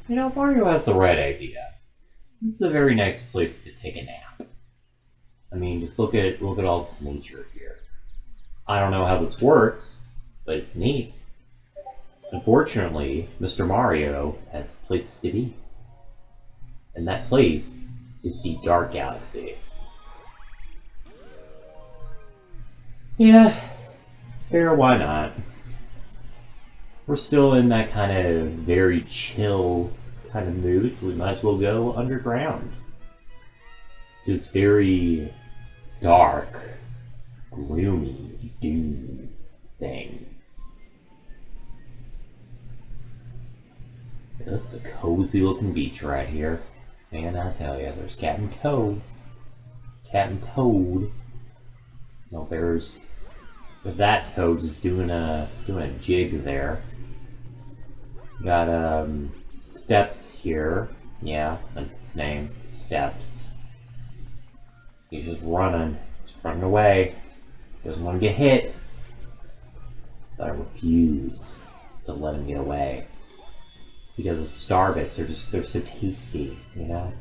You know, Mario has the right idea. This is a very nice place to take a nap. I mean, just look at all this nature here. I don't know how this works, but it's neat. Unfortunately, Mr. Mario has a place to be. And that place is the Dark Galaxy. Yeah, fair, why not? We're still in that kind of very chill kind of mood, so we might as well go underground. Just very dark, gloomy, doom thing. This is a cozy looking beach right here. And I tell you, there's Captain Toad. Captain Toad. No, there's that Toad just doing a jig there. Got Steps here. Yeah, that's his name. Steps. He's just running. He's running away. Doesn't want to get hit. But I refuse to let him get away. Because of Starbits, they're so tasty, you know?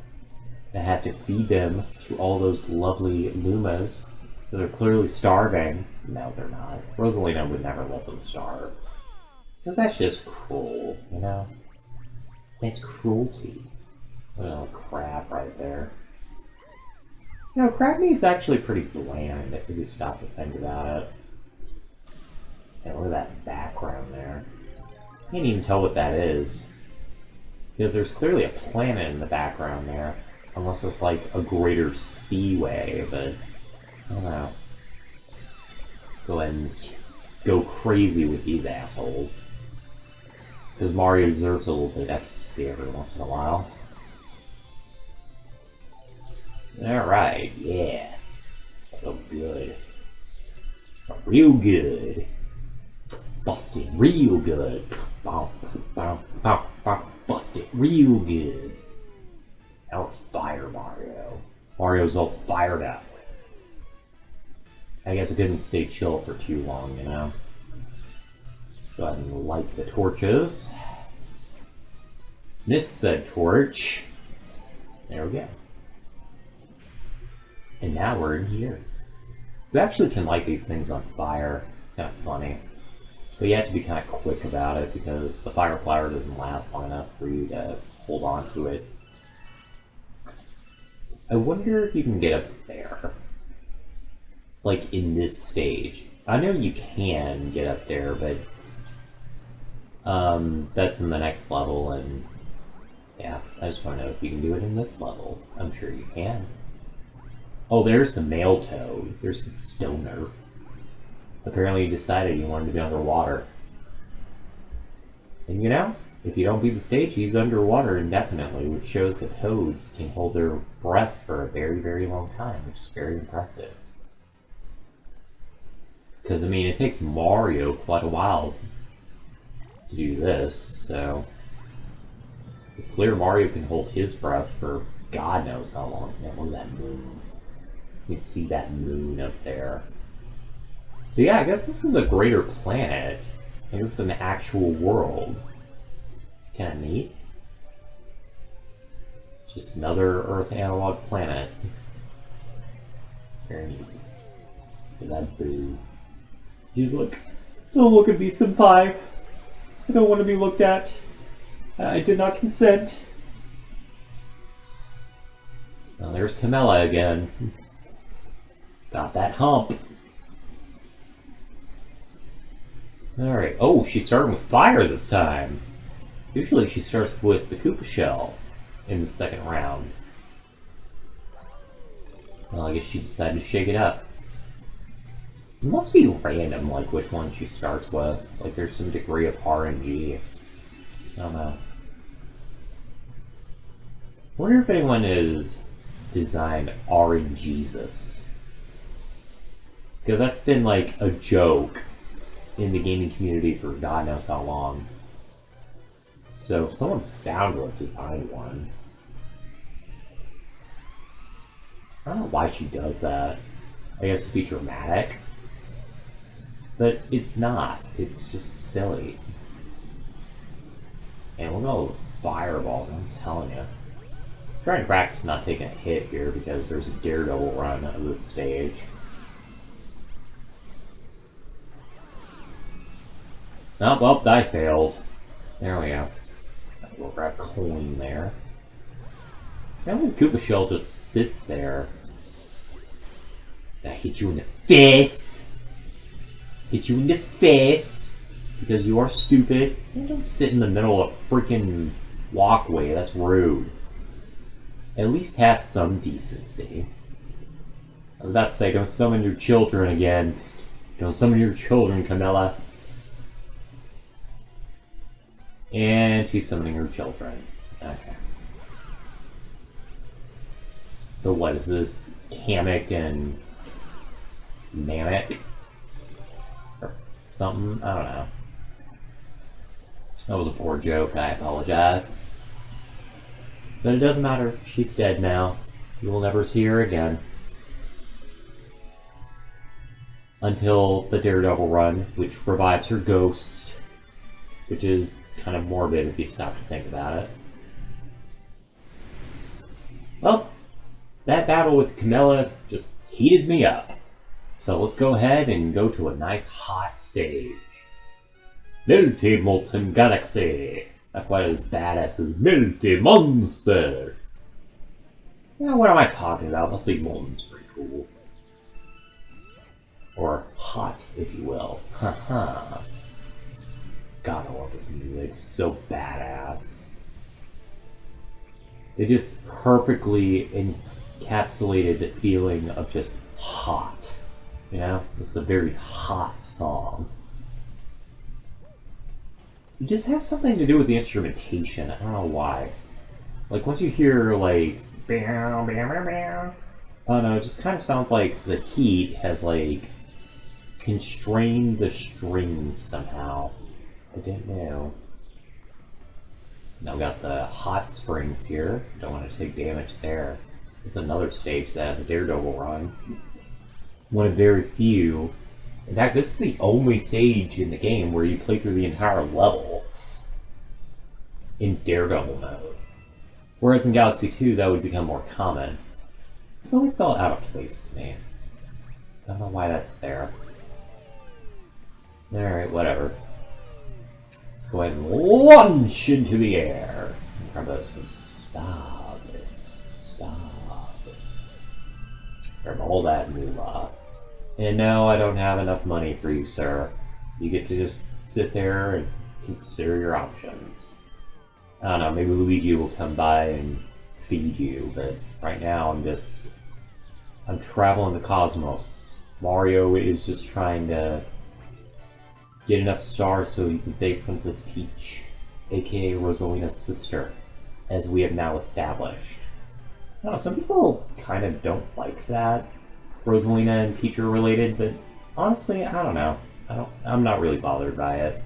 I have to feed them to all those lovely Lumas. They're clearly starving. No, they're not. Rosalina would never let them starve. Because that's just cruel, you know? That's cruelty. Oh, crab right there. You know, crab meat's actually pretty bland if you stop to think about it. And look at that background there. Can't even tell what that is. Because there's clearly a planet in the background there. Unless it's like a greater seaway, but I don't know. Let's go ahead and go crazy with these assholes. Because Mario deserves a little bit of ecstasy every once in a while. Alright, yeah. Oh, good. Real good. Busted real good. Bow, bow, bow, bow. Busted real good. Now it's fire Mario. Mario's all fired up. I guess I couldn't stay chill for too long, you know? Let's go ahead and light the torches. This said torch. There we go. And now we're in here. You actually can light these things on fire. It's kind of funny. But you have to be kind of quick about it because the fire flower doesn't last long enough for you to hold on to it. I wonder if you can get up there. Like in this stage. I know you can get up there, but that's in the next level, and yeah, I just want to know if you can do it in this level. I'm sure you can. Oh, there's the male toad. There's the stoner. Apparently he decided he wanted to be underwater. And you know, if you don't beat the stage, he's underwater indefinitely, which shows that toads can hold their breath for a very, very long time, which is very impressive. Because, I mean, it takes Mario quite a while to do this, so it's clear Mario can hold his breath for God knows how long. Yeah, look at that moon. You can see that moon up there. So yeah, I guess this is a greater planet. I think this is an actual world. It's kind of neat. Just another Earth analog planet. Very neat. Look at that boo. He's like, don't look at me, senpai. I don't want to be looked at. I did not consent. Well, there's Camilla again. Got that hump. Alright. Oh, she started with fire this time. Usually she starts with the Koopa Shell in the second round. Well, I guess she decided to shake it up. It must be random, like, which one she starts with. Like, there's some degree of RNG. I don't know. I wonder if anyone has designed RNGesus. Because that's been, like, a joke in the gaming community for God knows how long. So, if someone's bound to have designed one. I don't know why she does that. I guess to be dramatic. But it's not. It's just silly. And look at all those fireballs, I'm telling you. I'm trying to practice not taking a hit here because there's a daredevil run of this stage. Oh, well, I failed. There we go. We'll grab coin there. And when Koopa Shell just sits there. I hit you in the face! Hit you in the face! Because you are stupid. And don't sit in the middle of a freaking walkway, that's rude. At least have some decency. I was about to say, don't summon your children again. Don't summon your children, Camilla. And she's summoning her children. Okay. So what is this? Kamek and Namek? Or something? I don't know. That was a poor joke, I apologize. But it doesn't matter, she's dead now. You will never see her again. Until the Daredevil run, which revives her ghost. Which is kind of morbid if you stop to think about it. Well, that battle with Camilla just heated me up. So let's go ahead and go to a nice hot stage. Multi-Molten Galaxy! Not quite as badass as Multi-Monster! Yeah, what am I talking about? Multi-Molten's pretty cool. Or hot, if you will. Haha. God, I love this music. So badass. They just perfectly encapsulated the feeling of just hot. You know? It's a very hot song. It just has something to do with the instrumentation. I don't know why. Like, once you hear, like, bam, bam, bam, bam, I don't know, it just kind of sounds like the heat has, like, constrained the strings somehow. I didn't know. Now we got the hot springs here. Don't want to take damage there. This is another stage that has a Daredevil run. One of very few. In fact, this is the only stage in the game where you play through the entire level in Daredevil mode. Whereas in Galaxy 2, that would become more common. It's always felt out of place to me. I don't know why that's there. Alright, whatever. Let's go ahead and launch into the air. Grab those some starbits. Starbits. Grab all that moolah. And no, I don't have enough money for you, sir. You get to just sit there and consider your options. I don't know, maybe Luigi will come by and feed you, but right now I'm traveling the cosmos. Mario is just trying to get enough stars so he can save Princess Peach, aka Rosalina's sister, as we have now established. I don't know, some people kind of don't like that Rosalina and Peach are related, but honestly, I don't know. I'm not really bothered by it.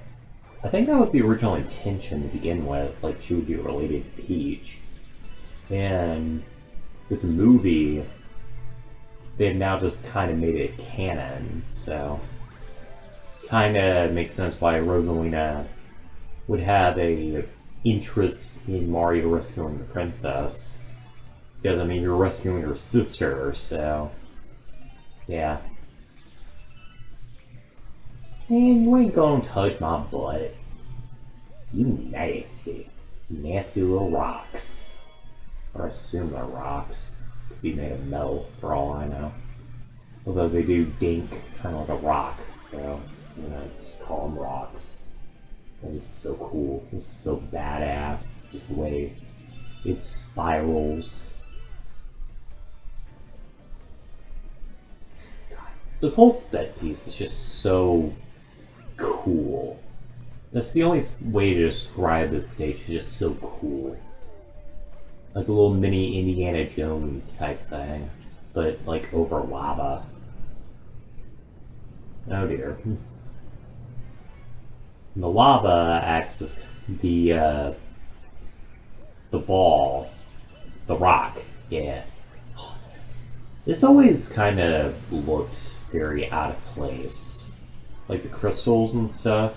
I think that was the original intention to begin with, like she would be related to Peach. And with the movie, they've now just kind of made it canon, so kind of makes sense why Rosalina would have a interest in Mario rescuing the princess. Because, I mean, you're rescuing her sister, so yeah. Man, you ain't gonna touch my butt. You nasty. Nasty little rocks. Or I assume they're rocks. Could be made of metal, for all I know. Although they do dink kind of like a rock, so I'm gonna just call them rocks. This is so cool. This is so badass. Just the way it spirals. This whole set piece is just so cool. That's the only way to describe this stage, is just so cool. Like a little mini Indiana Jones type thing, but like over lava. Oh dear. And the lava acts as the ball, the rock, yeah. This always kind of looked very out of place. Like the crystals and stuff.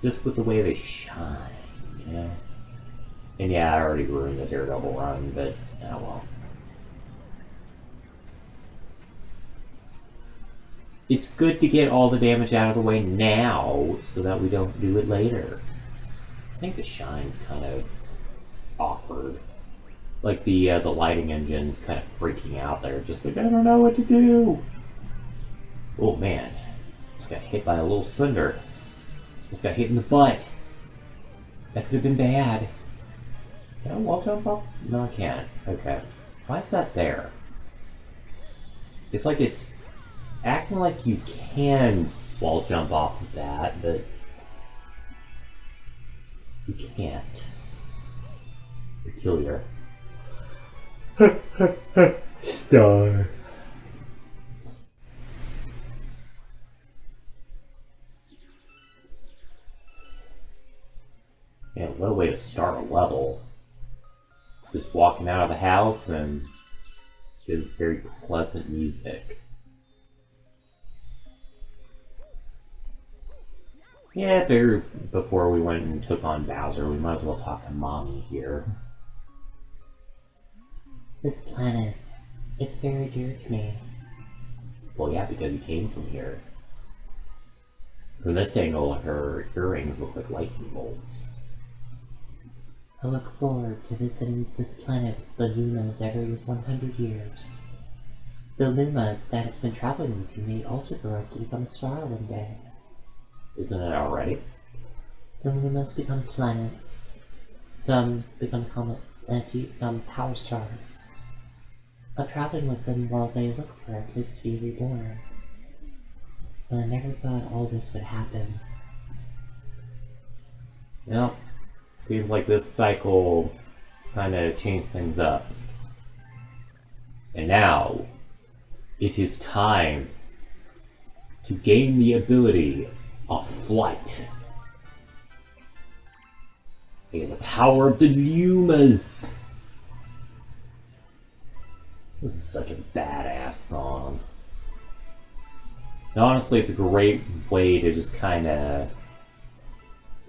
Just with the way they shine, you know? And yeah, I already ruined the Daredevil run, but oh well. It's good to get all the damage out of the way now, so that we don't do it later. I think the shine's kind of awkward. Like the lighting engine's kind of freaking out there, just like, I don't know what to do! Oh man, just got hit by a little cinder. Just got hit in the butt. That could have been bad. Can I wall jump up? No, I can't. Okay. Why is that there? It's like it's acting like you can wall jump off of that, but you can't. Peculiar. Star. Yeah, what a way to start a level. Just walking out of the house and there's very pleasant music. Yeah, before we went and took on Bowser, we might as well talk to Mommy here. This planet, it's very dear to me. Well, yeah, because you came from here. From this angle, her earrings look like lightning bolts. I look forward to visiting this planet with the Lumas every 100 years. The Luma that has been traveling with you may also grow up to become a star one day. Isn't it already? Some Lumas become planets, some become comets, and a few become power stars. I'm traveling with them while they look for a place to be reborn. But I never thought all this would happen. Well, seems like this cycle kind of changed things up. And now, it is time to gain the ability of flight. And the power of the Lumas. This is such a badass song. And honestly, it's a great way to just kind of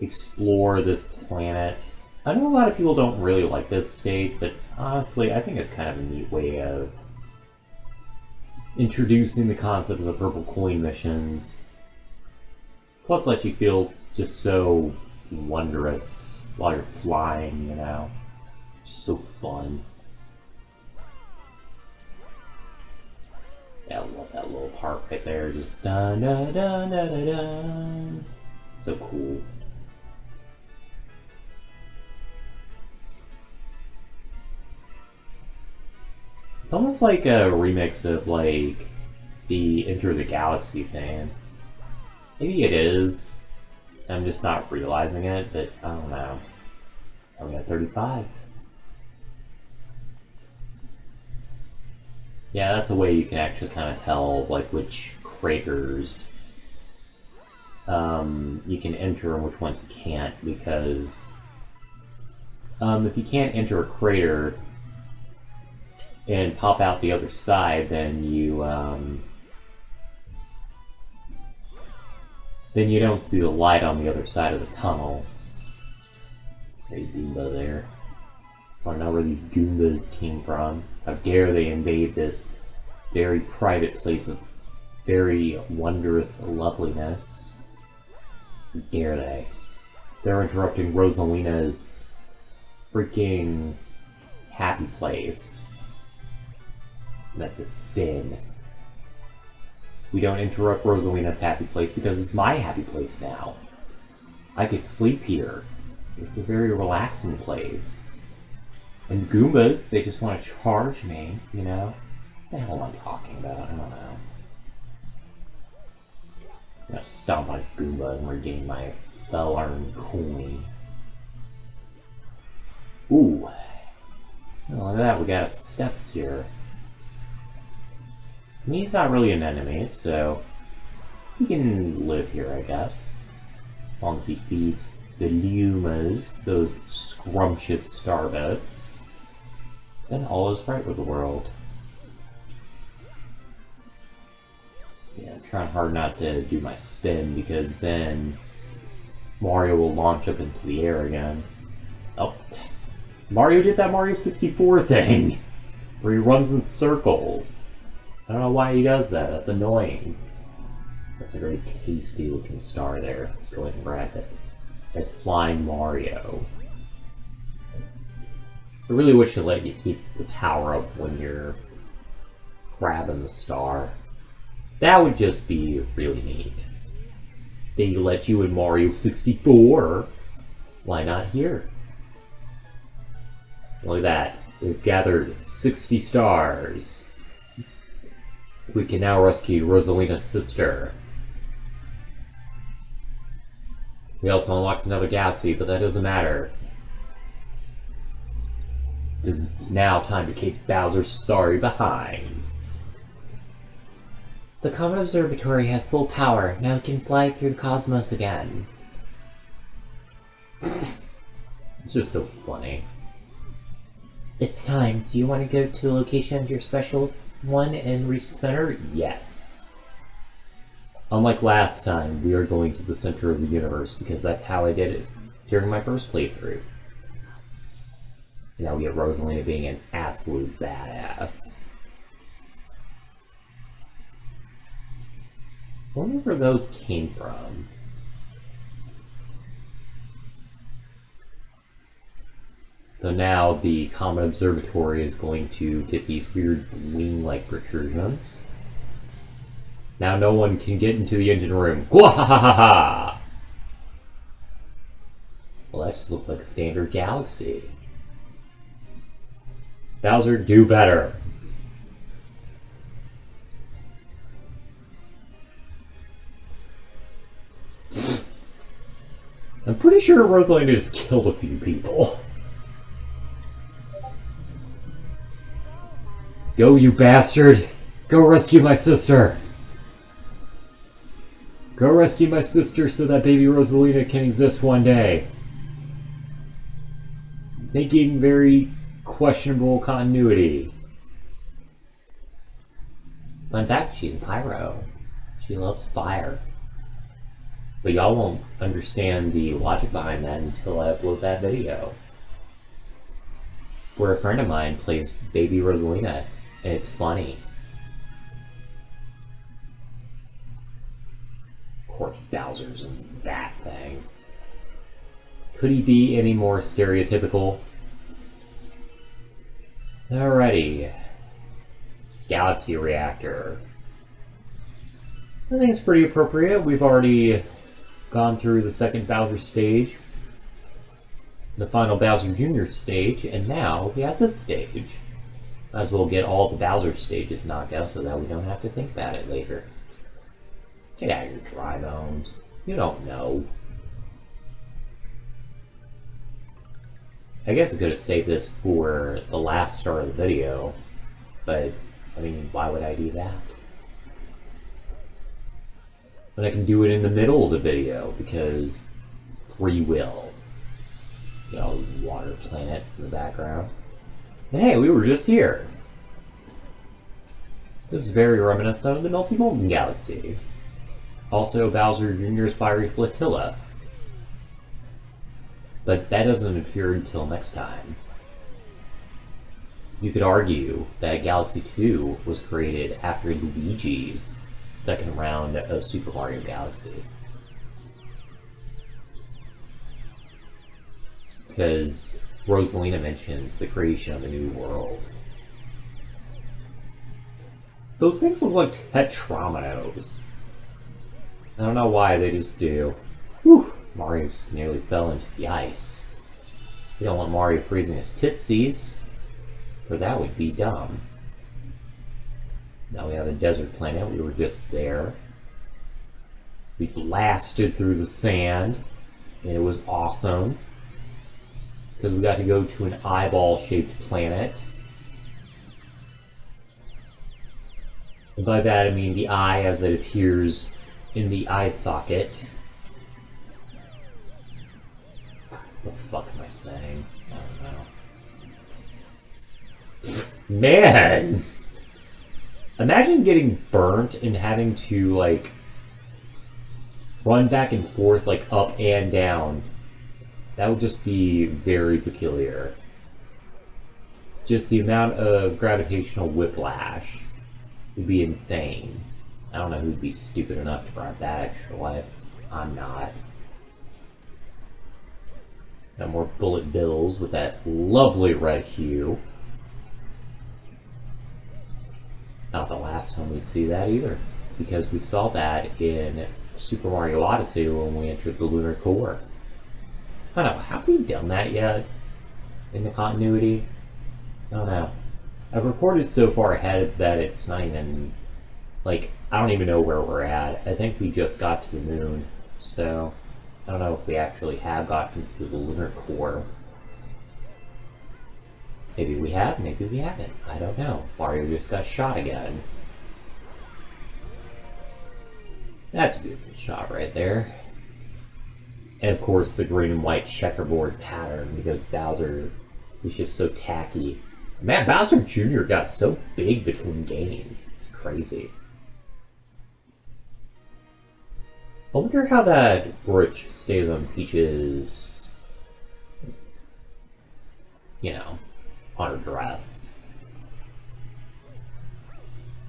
explore this planet. I know a lot of people don't really like this state, but honestly, I think it's kind of a neat way of introducing the concept of the purple coin missions. Plus, lets you feel just so wondrous while you're flying, you know? Just so fun. Yeah, I love that little part right there, just dun dun dun dun dun dun. So cool. It's almost like a remix of like the Enter the Galaxy thing. Maybe it is. I'm just not realizing it, but I don't know. I'm at 35. Yeah, that's a way you can actually kind of tell like which craters you can enter and which ones you can't, because if you can't enter a crater and pop out the other side, then you don't see the light on the other side of the tunnel. There's Goomba there. I don't know where these Goombas came from. How dare they invade this very private place of very wondrous loveliness. How dare they? They're interrupting Rosalina's freaking happy place. That's a sin. We don't interrupt Rosalina's happy place because it's my happy place now. I could sleep here. This is a very relaxing place. And Goombas, they just want to charge me, you know? What the hell am I talking about? I don't know. I'm gonna stomp on a Goomba and regain my well-earned coin. Ooh. Oh, look at that, we got steps here. I mean, he's not really an enemy, so he can live here, I guess. As long as he feeds the Lumas, those scrumptious starbits, then all is right with the world. Yeah, I'm trying hard not to do my spin, because then Mario will launch up into the air again. Oh, Mario did that Mario 64 thing, where he runs in circles. I don't know why he does that, that's annoying. That's a very tasty looking star there. Let's go ahead and grab it. There's Flying Mario. I really wish it let you keep the power up when you're grabbing the star. That would just be really neat. They let you in Mario 64. Why not here? Look at that. We've gathered 60 stars. We can now rescue Rosalina's sister. We also unlocked another galaxy, but that doesn't matter. Because it's now time to kick Bowser's story behind. The Comet Observatory has full power. Now it can fly through the cosmos again. It's just so funny. It's time. Do you want to go to the location of your special one and reach the center? Yes. Unlike last time, we are going to the center of the universe because that's how I did it during my first playthrough. Now we get Rosalina being an absolute badass. I wonder where those came from. So now the Comet Observatory is going to get these weird wing-like protrusions. Now no one can get into the engine room. Gwahahaha! Well, that just looks like a standard galaxy. Bowser, do better. I'm pretty sure Rosalina just killed a few people. Go, you bastard! Go rescue my sister! Go rescue my sister so that baby Rosalina can exist one day. Thinking very questionable continuity. But in fact, she's a pyro. She loves fire. But y'all won't understand the logic behind that until I upload that video. Where a friend of mine plays baby Rosalina, and it's funny. Of course, Bowser's in that thing. Could he be any more stereotypical? Alrighty. Galaxy Reactor. I think it's pretty appropriate. We've already gone through the second Bowser stage, the final Bowser Jr. stage, and now we have this stage. Might as well get all the Bowser stages knocked out so that we don't have to think about it later. Get out of your dry bones. You don't know. I guess I could have saved this for the last start of the video, but, I mean, why would I do that? But I can do it in the middle of the video, because free will. You know, all these water planets in the background. And hey, we were just here! This is very reminiscent of the Melty Golden Galaxy. Also Bowser Jr.'s Fiery Flotilla. But that doesn't appear until next time. You could argue that Galaxy 2 was created after Luigi's second round of Super Mario Galaxy. Because Rosalina mentions the creation of a new world. Those things look like Tetrominoes. I don't know why, they just do. Whew, Mario just nearly fell into the ice. We don't want Mario freezing his tootsies, for that would be dumb. Now we have a desert planet, we were just there. We blasted through the sand, and it was awesome. Because we got to go to an eyeball-shaped planet. And by that I mean the eye as it appears in the eye socket. What the fuck am I saying? I don't know. Man! Imagine getting burnt and having to, like, run back and forth, like up and down. That would just be very peculiar. Just the amount of gravitational whiplash would be insane. I don't know who'd be stupid enough to drive that extra life. I'm not. Got more bullet bills with that lovely red hue. Not the last time we'd see that either, because we saw that in Super Mario Odyssey when we entered the lunar core. I don't know, have we done that yet in the continuity? I don't know. I've recorded so far ahead that it's not even, like, I don't even know where we're at. I think we just got to the moon, so I don't know if we actually have gotten to the lunar core. Maybe we have, maybe we haven't. I don't know. Mario just got shot again. That's a beautiful shot right there. And of course the green and white checkerboard pattern, because Bowser is just so tacky. Man, Bowser Jr. got so big between games. It's crazy. I wonder how that brooch stays on Peach's, you know, on her dress.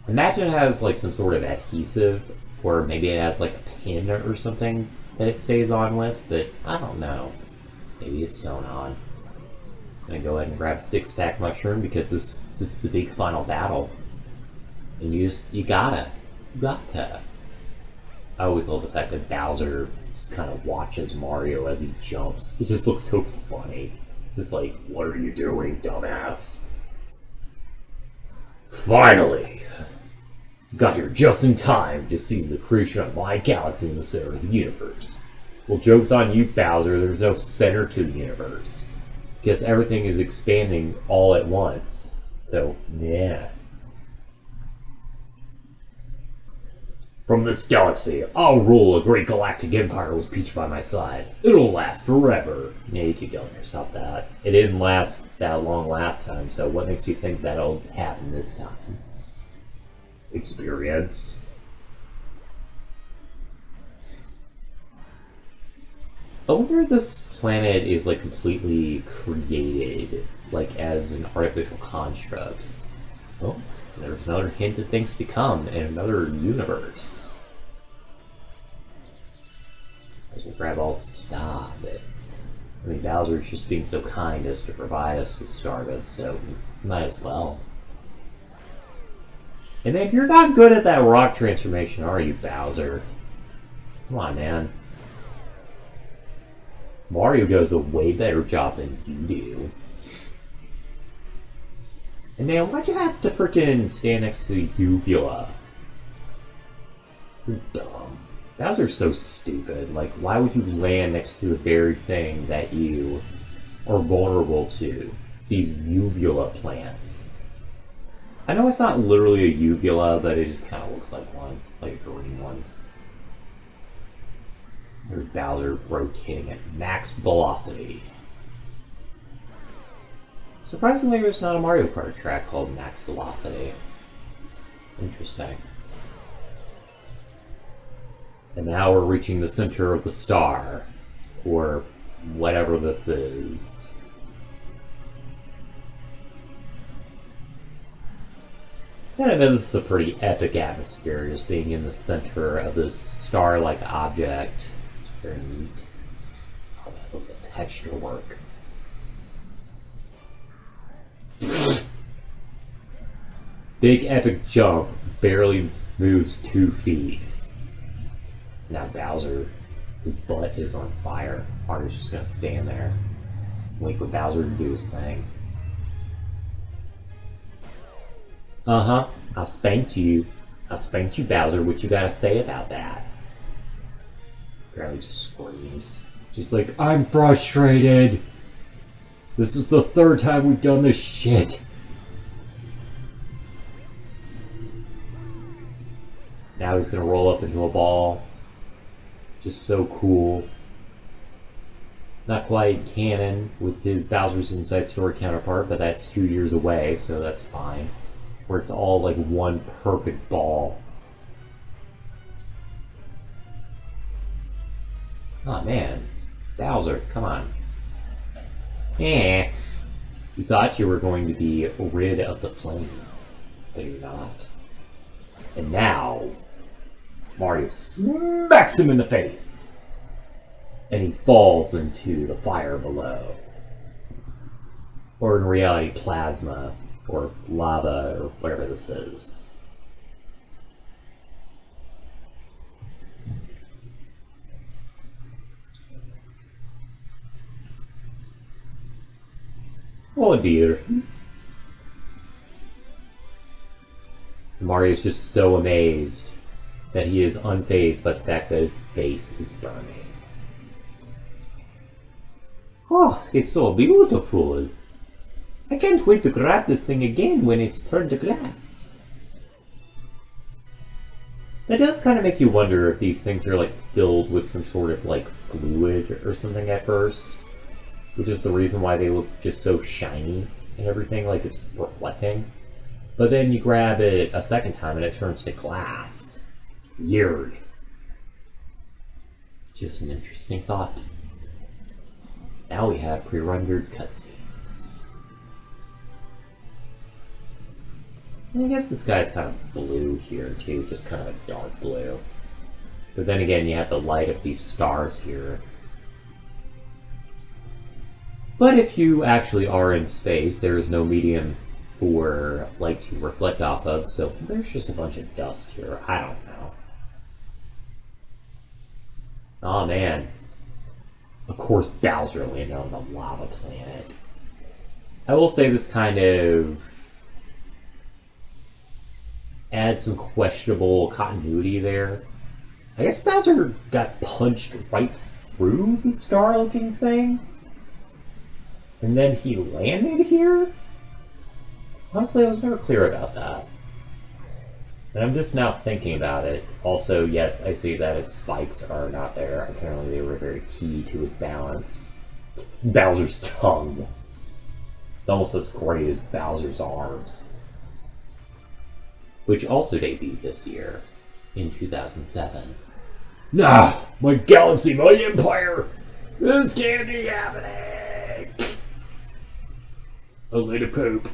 Imagine it has like some sort of adhesive, or maybe it has like a pin or something that it stays on with, but I don't know. Maybe it's sewn on. I'm gonna go ahead and grab 6-pack mushroom because this is the big final battle. And you gotta. I always love the fact that Bowser just kind of watches Mario as he jumps. It just looks so funny. It's just like, what are you doing, dumbass? Finally! Got here just in time to see the creation of my galaxy in the center of the universe. Well, joke's on you, Bowser. There's no center to the universe. Because everything is expanding all at once. So, yeah. From this galaxy, I'll rule a great galactic empire with Peach by my side. It'll last forever. Yeah, you keep going there, stop that. It didn't last that long last time, so what makes you think that'll happen this time? Experience. I wonder if this planet is like completely created, like as an artificial construct. Oh. There's another hint of things to come in another universe. We'll grab all the star bits. I mean, Bowser's just being so kind as to provide us with star bits, so might as well. And then you're not good at that rock transformation, are you, Bowser? Come on, man. Mario does a way better job than you do. And man, why'd you have to frickin' stand next to the uvula? You're dumb. Bowser's so stupid. Like, why would you land next to the very thing that you are vulnerable to? These uvula plants. I know it's not literally a uvula, but it just kind of looks like one. Like a green one. There's Bowser rotating at max velocity. Surprisingly, there's not a Mario Kart track called Max Velocity. Interesting. And now we're reaching the center of the star, or whatever this is. And I know this is a pretty epic atmosphere, just being in the center of this star-like object. It's very neat. Oh, I love the texture work. Big epic jump, barely moves 2 feet. Now Bowser, his butt is on fire. Mario's just gonna stand there, wait for Bowser to do his thing. Uh-huh, I spanked you. I spanked you, Bowser. What you gotta say about that? Apparently just screams. She's like, I'm frustrated. This is the 3rd time we've done this shit. Now he's gonna roll up into a ball. Just so cool. Not quite canon with his Bowser's Inside Story counterpart, but that's 2 years away, so that's fine. Where it's all like one perfect ball. Oh man, Bowser, come on. Eh. You thought you were going to be rid of the flames, but you're not. And now, Mario smacks him in the face, and he falls into the fire below. Or in reality, plasma, or lava, or whatever this is. Oh dear. Mario's just so amazed that he is unfazed by the fact that his face is burning. Oh, it's so beautiful. I can't wait to grab this thing again when it's turned to glass. That does kind of make you wonder if these things are like filled with some sort of like fluid or something at first, which is the reason why they look just so shiny and everything, like it's reflecting. But then you grab it a second time and it turns to glass. Weird. Just an interesting thought. Now we have pre-rendered cutscenes. I guess this guy's kind of blue here too, just kind of a dark blue. But then again, you have the light of these stars here. But if you actually are in space, there is no medium for light to reflect off of, so there's just a bunch of dust here. I don't know. Oh man. Of course Bowser landed on the lava planet. I will say this kind of adds some questionable continuity there. I guess Bowser got punched right through the star-looking thing? And then he landed here? Honestly, I was never clear about that. And I'm just now thinking about it. Also, yes, I see that his spikes are not there. Apparently they were very key to his balance. Bowser's tongue. It's almost as great as Bowser's arms. Which also debuted this year, in 2007. Nah, my galaxy, my empire! This can't be happening! A little poop.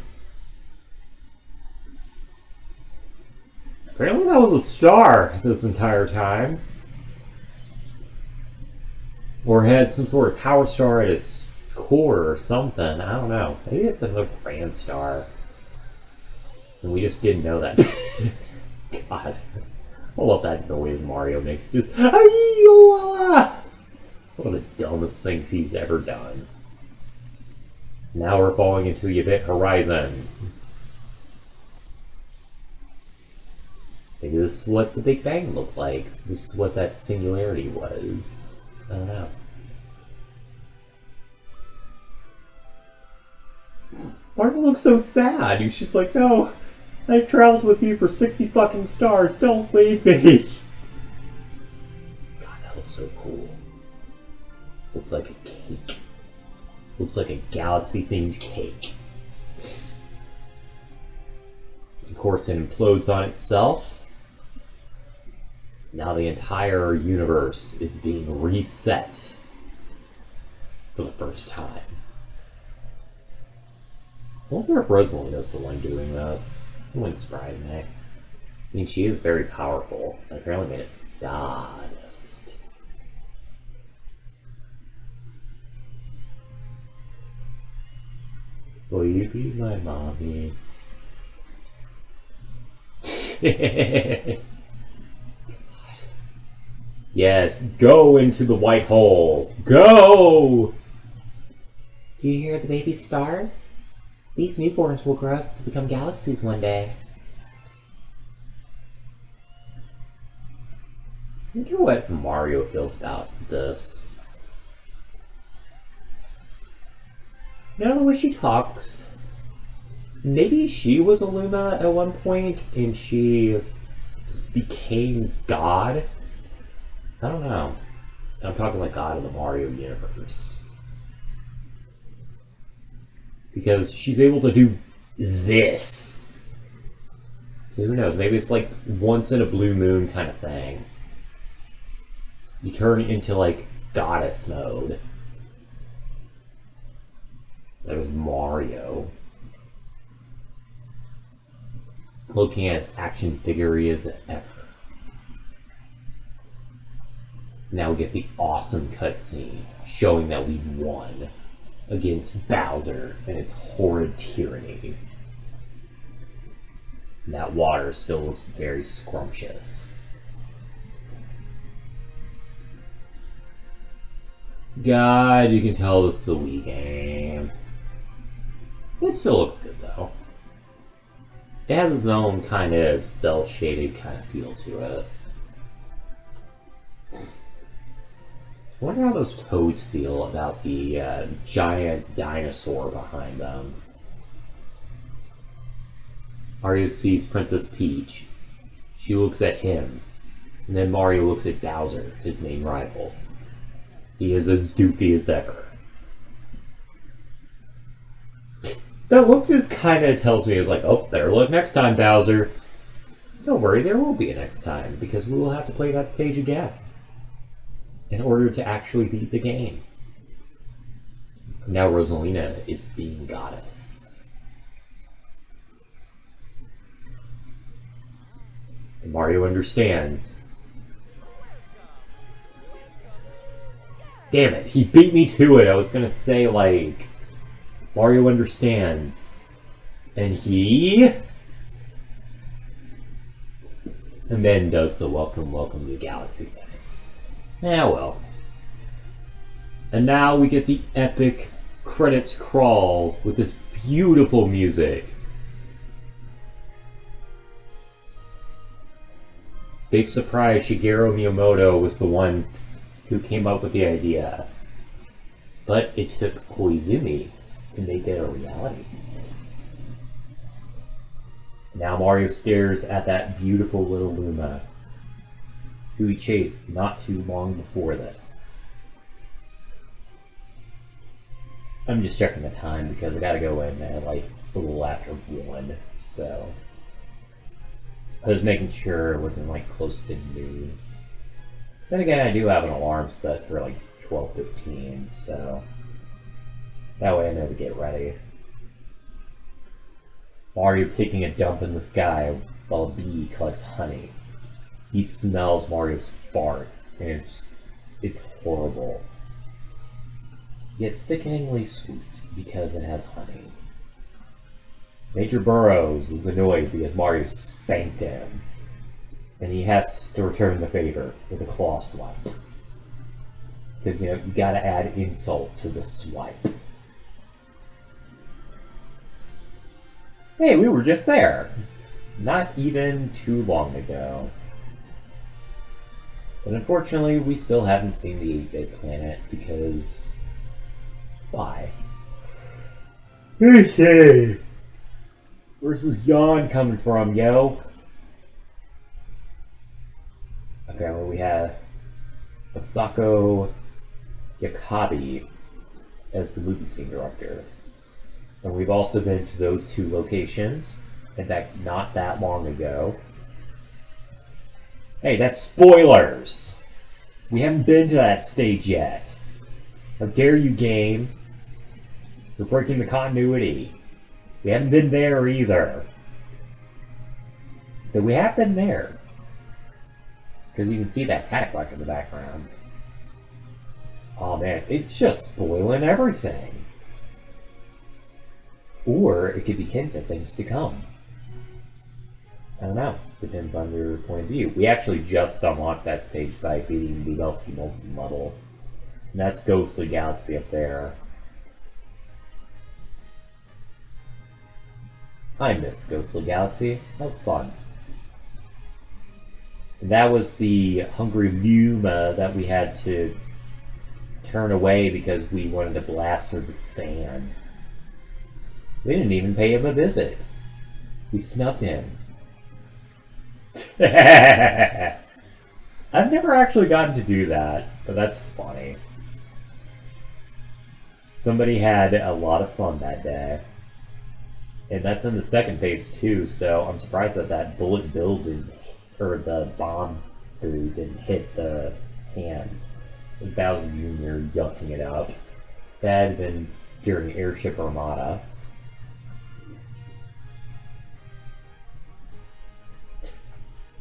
Apparently that was a star this entire time. Or had some sort of power star at its core or something. I don't know. Maybe it's another grand star. And we just didn't know that. God. I love that noise Mario makes. Just, it's one of the dumbest things he's ever done. Now we're falling into the event horizon. Maybe this is what the Big Bang looked like. This is what that singularity was. I don't know. Mario looks so sad. He's just like, no, I traveled with you for 60 fucking stars. Don't leave me. God, that looks so cool. Looks like a cake. Looks like a galaxy-themed cake. Of course, it implodes on itself. Now the entire universe is being reset for the first time. I wonder if Rosalina's the one doing this. It wouldn't surprise me. I mean, she is very powerful. And apparently made of stardust. Will you be my mommy? Yes, go into the white hole. Go! Do you hear the baby stars? These newborns will grow up to become galaxies one day. I wonder what Mario feels about this. You know the way she talks? Maybe she was a Luma at one point and she just became God? I don't know. I'm talking like God of the Mario universe. Because she's able to do this. So who knows? Maybe it's like once in a blue moon kind of thing. You turn into like goddess mode. There's Mario. Looking at his action figure as ever. Now we get the awesome cutscene showing that we won against Bowser and his horrid tyranny. And that water still looks very scrumptious. God, you can tell this is a Wii game. It still looks good though. It has its own kind of cel-shaded kind of feel to it. I wonder how those toads feel about the giant dinosaur behind them. Mario sees Princess Peach. She looks at him. And then Mario looks at Bowser, his main rival. He is as doofy as ever. That look just kind of tells me, it's like, oh, there, look, next time, Bowser. Don't worry, there will be a next time, because we will have to play that stage again in order to actually beat the game. Now Rosalina is being goddess. And Mario understands. Damn it, he beat me to it. I was gonna say, like, Mario understands. And he... And then does the welcome to the galaxy thing. Yeah, well. And now we get the epic credits crawl with this beautiful music. Big surprise, Shigeru Miyamoto was the one who came up with the idea. But it took Koizumi to make it a reality. Now Mario stares at that beautiful little Luma, who he chased not too long before this. I'm just checking the time because I gotta go in at like a little after 1, so I was making sure it wasn't like close to noon. Then again, I do have an alarm set for like 12:15, so that way I know to get ready. Mario taking a dump in the sky while a bee collects honey. He smells Mario's fart, and it's horrible. Yet sickeningly sweet, because it has honey. Major Burrows is annoyed because Mario spanked him, and he has to return the favor with a claw swipe. Because, you know, you gotta add insult to the swipe. Hey, we were just there! Not even too long ago. But unfortunately, we still haven't seen the 8-Bit Planet because... why? Hey! Where's this yawn coming from, yo? Okay, well, we have Asako Yakabe as the movie scene director. And we've also been to those 2 locations. In fact, not that long ago. Hey, that's spoilers! We haven't been to that stage yet. How dare you, game? You're breaking the continuity. We haven't been there either. But we have been there. Because you can see that cataclysm in the background. Oh man, it's just spoiling everything. Or it could be hints at things to come. I don't know. Depends on your point of view. We actually just unlocked that stage by beating the Melty Molten level. And that's Ghostly Galaxy up there. I miss Ghostly Galaxy. That was fun. And that was the Hungry Luma that we had to turn away because we wanted to blast her to sand. We didn't even pay him a visit. We snubbed him. I've never actually gotten to do that, but that's funny. Somebody had a lot of fun that day. And that's in the second phase too, so I'm surprised that that bullet bill didn't, or the bomb food didn't hit the hand. Bowser Jr. yucking it up. That had been during Airship Armada.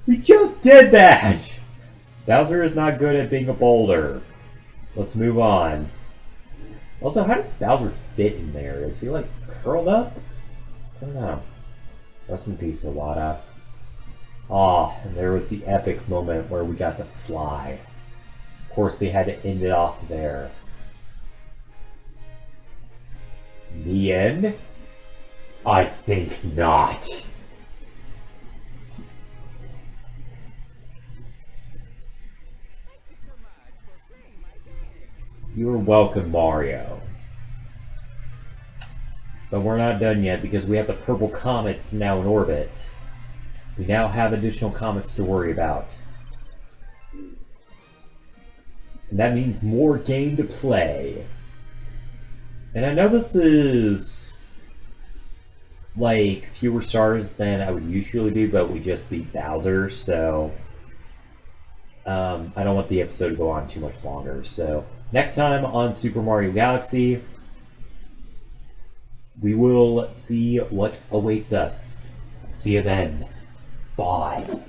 We just did that! Bowser is not good at being a boulder. Let's move on. Also, how does Bowser fit in there? Is he, like, curled up? I don't know. Rest in peace, Iwata. Ah, and there was the epic moment where we got to fly. Of course, they had to end it off there. The end? I think not. You are welcome, Mario. But we're not done yet because we have the purple comets now in orbit. We now have additional comets to worry about. And that means more game to play. And I know this is like fewer stars than I would usually do, but we just beat Bowser, so I don't want the episode to go on too much longer. So next time on Super Mario Galaxy, we will see what awaits us. See you then. Bye.